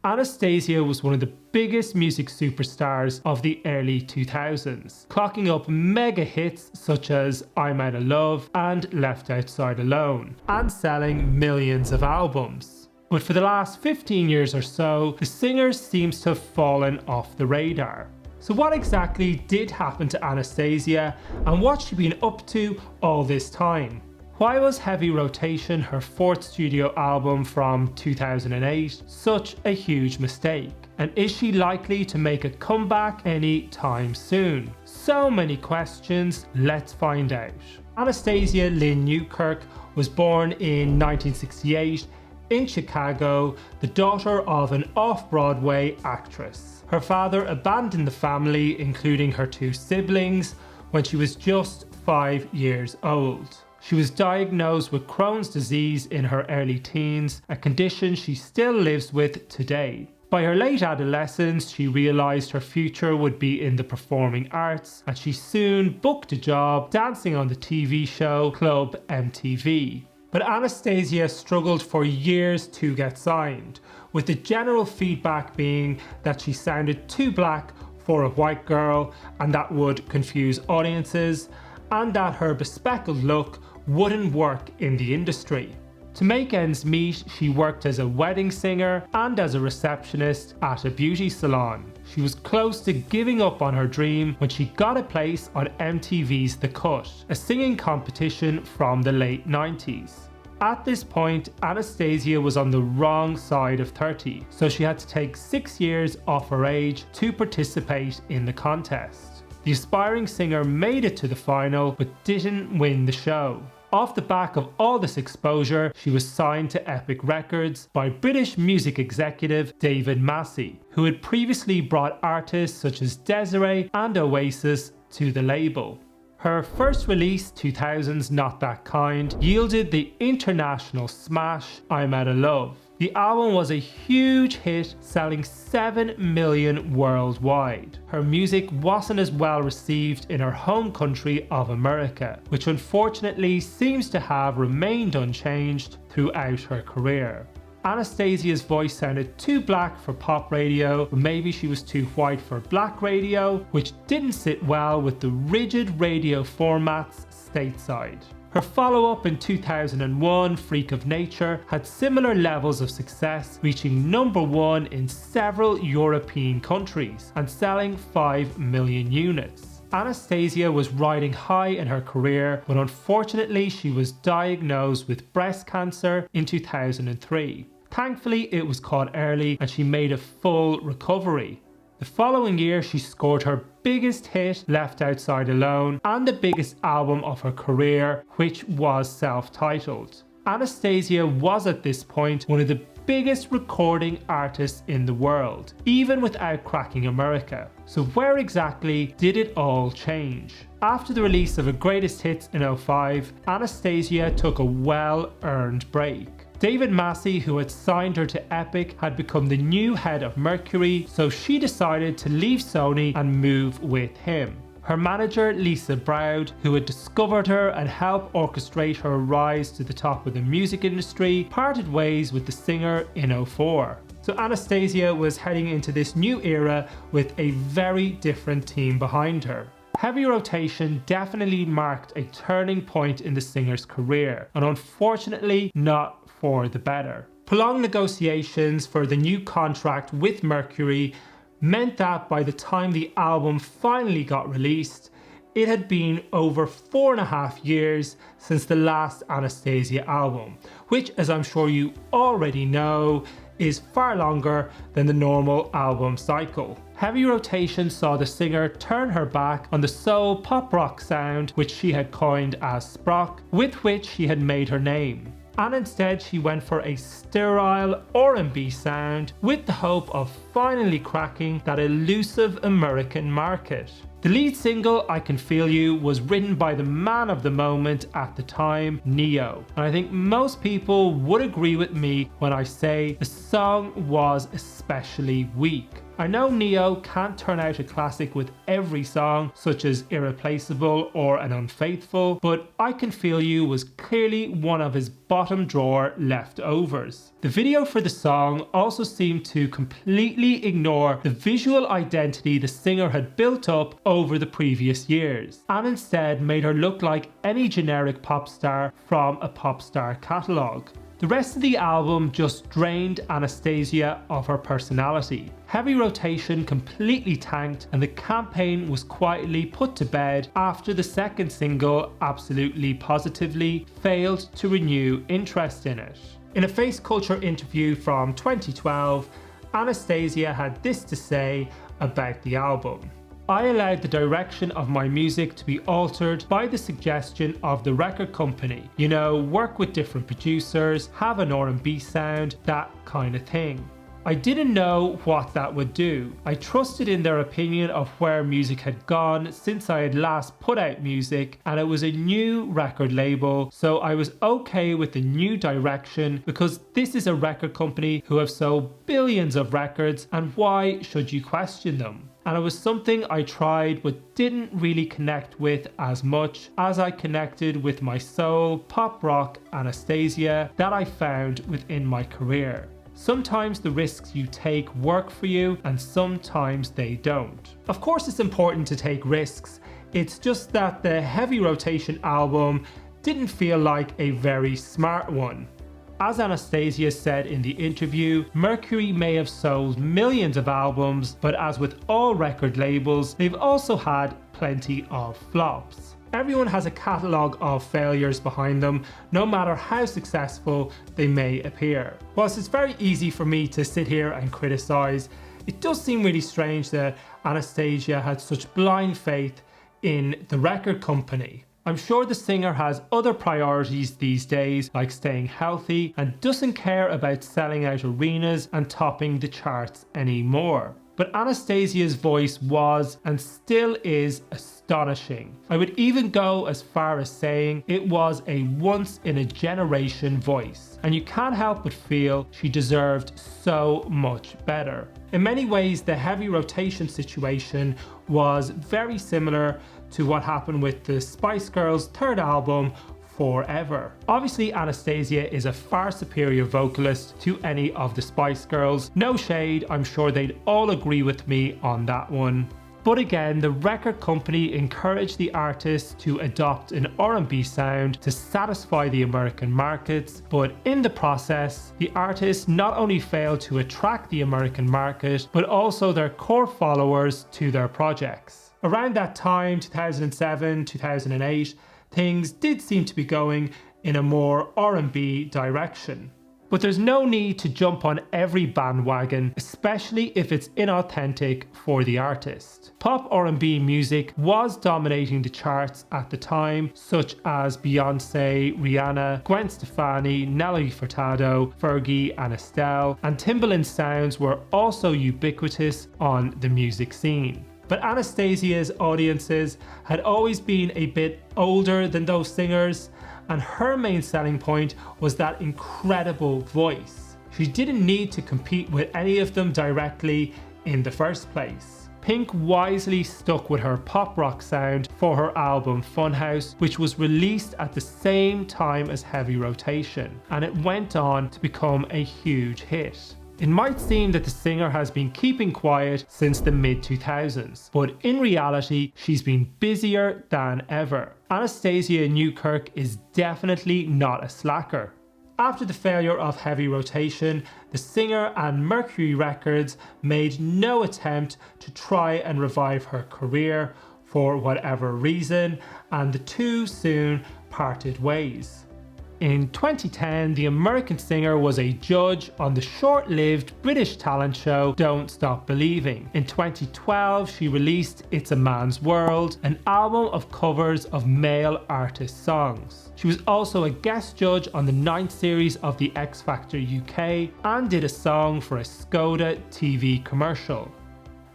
Anastacia was one of the biggest music superstars of the early 2000s, clocking up mega hits such as I'm Outta Love and Left Outside Alone, and selling millions of albums. But for the last 15 years or so, the singer seems to have fallen off the radar. So what exactly did happen to Anastacia, and what's she been up to all this time? Why was Heavy Rotation, her fourth studio album from 2008, such a huge mistake? And is she likely to make a comeback anytime soon? So many questions, let's find out. Anastacia Lynn Newkirk was born in 1968 in Chicago, the daughter of an off-Broadway actress. Her father abandoned the family, including her two siblings, when she was just 5 years old. She was diagnosed with Crohn's disease in her early teens, a condition she still lives with today. By her late adolescence, she realised her future would be in the performing arts, and she soon booked a job dancing on the TV show Club MTV. But Anastacia struggled for years to get signed, with the general feedback being that she sounded too black for a white girl and that would confuse audiences, and that her bespectacled look wouldn't work in the industry. To make ends meet, she worked as a wedding singer and as a receptionist at a beauty salon. She was close to giving up on her dream when she got a place on MTV's The Cut, a singing competition from the late 90s. At this point, Anastacia was on the wrong side of 30, so she had to take 6 years off her age to participate in the contest. The aspiring singer made it to the final but didn't win the show. Off the back of all this exposure, she was signed to Epic Records by British music executive David Massey, who had previously brought artists such as Desiree and Oasis to the label. Her first release, 2000's Not That Kind, yielded the international smash I'm Outta Love. The album was a huge hit, selling 7 million worldwide. Her music wasn't as well received in her home country of America, which unfortunately seems to have remained unchanged throughout her career. Anastacia's voice sounded too black for pop radio, or maybe she was too white for black radio, which didn't sit well with the rigid radio formats stateside. Her follow-up in 2001, Freak of Nature, had similar levels of success, reaching #1 in several European countries and selling 5 million units. Anastacia was riding high in her career, but unfortunately she was diagnosed with breast cancer in 2003. Thankfully, it was caught early and she made a full recovery. The following year, she scored her biggest hit, Left Outside Alone, and the biggest album of her career, which was self-titled. Anastacia was at this point one of the biggest recording artists in the world, even without cracking America. So where exactly did it all change? After the release of her greatest hits in 2005, Anastacia took a well-earned break. David Massey, who had signed her to Epic, had become the new head of Mercury, so she decided to leave Sony and move with him. Her manager, Lisa Browd, who had discovered her and helped orchestrate her rise to the top of the music industry, parted ways with the singer in 2004. So Anastacia was heading into this new era with a very different team behind her. Heavy Rotation definitely marked a turning point in the singer's career, and unfortunately not for the better. Prolonged negotiations for the new contract with Mercury meant that by the time the album finally got released, it had been over 4.5 years since the last Anastacia album, which, as I'm sure you already know, is far longer than the normal album cycle. Heavy Rotation saw the singer turn her back on the soul pop rock sound which she had coined as sprock, with which she had made her name. And instead she went for a sterile R&B sound with the hope of finally cracking that elusive American market. The lead single, I Can Feel You, was written by the man of the moment at the time, Neo. And I think most people would agree with me when I say the song was especially weak. I know Neo can't turn out a classic with every song, such as Irreplaceable or An Unfaithful, but I Can Feel You was clearly one of his bottom drawer leftovers. The video for the song also seemed to completely ignore the visual identity the singer had built up over the previous years, and instead made her look like any generic pop star from a pop star catalogue. The rest of the album just drained Anastacia of her personality. Heavy Rotation completely tanked, and the campaign was quietly put to bed after the second single, Absolutely Positively, failed to renew interest in it. In a Face Culture interview from 2012, Anastacia had this to say about the album. I allowed the direction of my music to be altered by the suggestion of the record company. You know, work with different producers, have an R&B sound, that kind of thing. I didn't know what that would do. I trusted in their opinion of where music had gone since I had last put out music, and it was a new record label, so I was okay with the new direction because this is a record company who have sold billions of records, and why should you question them? And it was something I tried but didn't really connect with as much as I connected with my soul, pop rock Anastacia that I found within my career. Sometimes the risks you take work for you, and sometimes they don't. Of course it's important to take risks, it's just that the Heavy Rotation album didn't feel like a very smart one. As Anastacia said in the interview, Mercury may have sold millions of albums, but as with all record labels, they've also had plenty of flops. Everyone has a catalogue of failures behind them, no matter how successful they may appear. Whilst it's very easy for me to sit here and criticise, it does seem really strange that Anastacia had such blind faith in the record company. I'm sure the singer has other priorities these days, like staying healthy, and doesn't care about selling out arenas and topping the charts anymore. But Anastacia's voice was and still is astonishing. I would even go as far as saying it was a once in a generation voice, and you can't help but feel she deserved so much better. In many ways, the Heavy Rotation situation was very similar to what happened with the Spice Girls' third album, Forever. Obviously, Anastacia is a far superior vocalist to any of the Spice Girls. No shade, I'm sure they'd all agree with me on that one. But again, the record company encouraged the artist to adopt an R&B sound to satisfy the American markets, but in the process, the artist not only failed to attract the American market, but also their core followers to their projects. Around that time, 2007, 2008, things did seem to be going in a more R&B direction. But there's no need to jump on every bandwagon, especially if it's inauthentic for the artist. Pop R&B music was dominating the charts at the time, such as Beyonce, Rihanna, Gwen Stefani, Nelly Furtado, Fergie and Estelle, and Timbaland sounds were also ubiquitous on the music scene. But Anastacia's audiences had always been a bit older than those singers, and her main selling point was that incredible voice. She didn't need to compete with any of them directly in the first place. Pink wisely stuck with her pop rock sound for her album Funhouse, which was released at the same time as Heavy Rotation, and it went on to become a huge hit. It might seem that the singer has been keeping quiet since the mid-2000s, but in reality, she's been busier than ever. Anastacia Newkirk is definitely not a slacker. After the failure of Heavy Rotation, the singer and Mercury Records made no attempt to try and revive her career for whatever reason, and the two soon parted ways. In 2010, the American singer was a judge on the short-lived British talent show Don't Stop Believing. In 2012, she released It's a Man's World, an album of covers of male artist songs. She was also a guest judge on the 9th series of the X Factor UK and did a song for a Skoda TV commercial.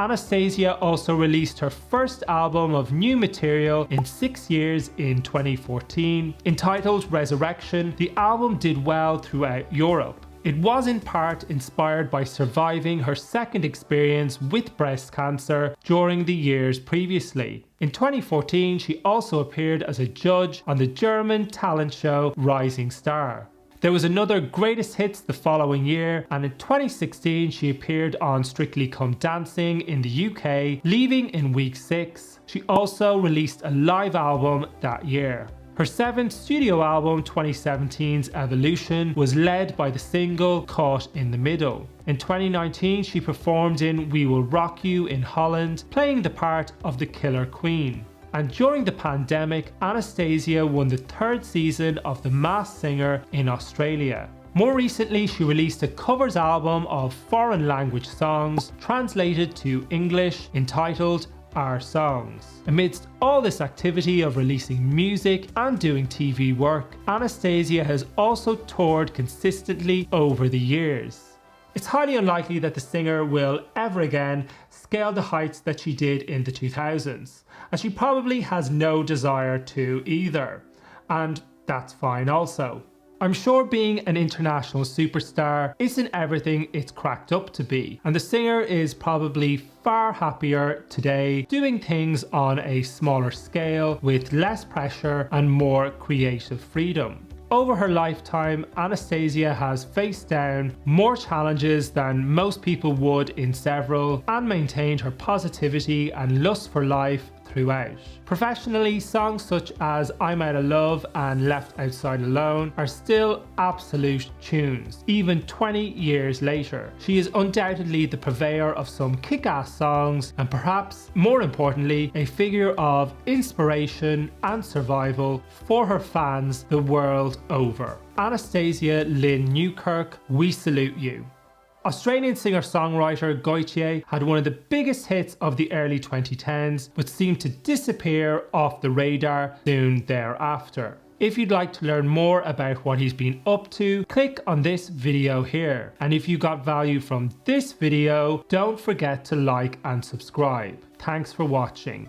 Anastacia also released her first album of new material in 6 years in 2014. Entitled Resurrection, the album did well throughout Europe. It was in part inspired by surviving her second experience with breast cancer during the years previously. In 2014, she also appeared as a judge on the German talent show Rising Star. There was another Greatest Hits the following year, and in 2016 she appeared on Strictly Come Dancing in the UK, leaving in week 6. She also released a live album that year. Her 7th studio album, 2017's Evolution, was led by the single Caught in the Middle. In 2019, she performed in We Will Rock You in Holland, playing the part of the Killer Queen. And during the pandemic, Anastacia won the 3rd season of The Masked Singer in Australia. More recently, she released a covers album of foreign language songs translated to English entitled Our Songs. Amidst all this activity of releasing music and doing TV work, Anastacia has also toured consistently over the years. It's highly unlikely that the singer will ever again scale the heights that she did in the 2000s, and she probably has no desire to either, and that's fine also. I'm sure being an international superstar isn't everything it's cracked up to be, and the singer is probably far happier today doing things on a smaller scale with less pressure and more creative freedom. Over her lifetime, Anastacia has faced down more challenges than most people would in several, and maintained her positivity and lust for life throughout. Professionally, songs such as I'm Outta Love and Left Outside Alone are still absolute tunes, even 20 years later. She is undoubtedly the purveyor of some kick-ass songs, and perhaps more importantly, a figure of inspiration and survival for her fans the world over. Anastacia Lynn Newkirk, we salute you. Australian singer-songwriter Goitier had one of the biggest hits of the early 2010s, but seemed to disappear off the radar soon thereafter. If you'd like to learn more about what he's been up to, click on this video here. And if you got value from this video, don't forget to like and subscribe. Thanks for watching.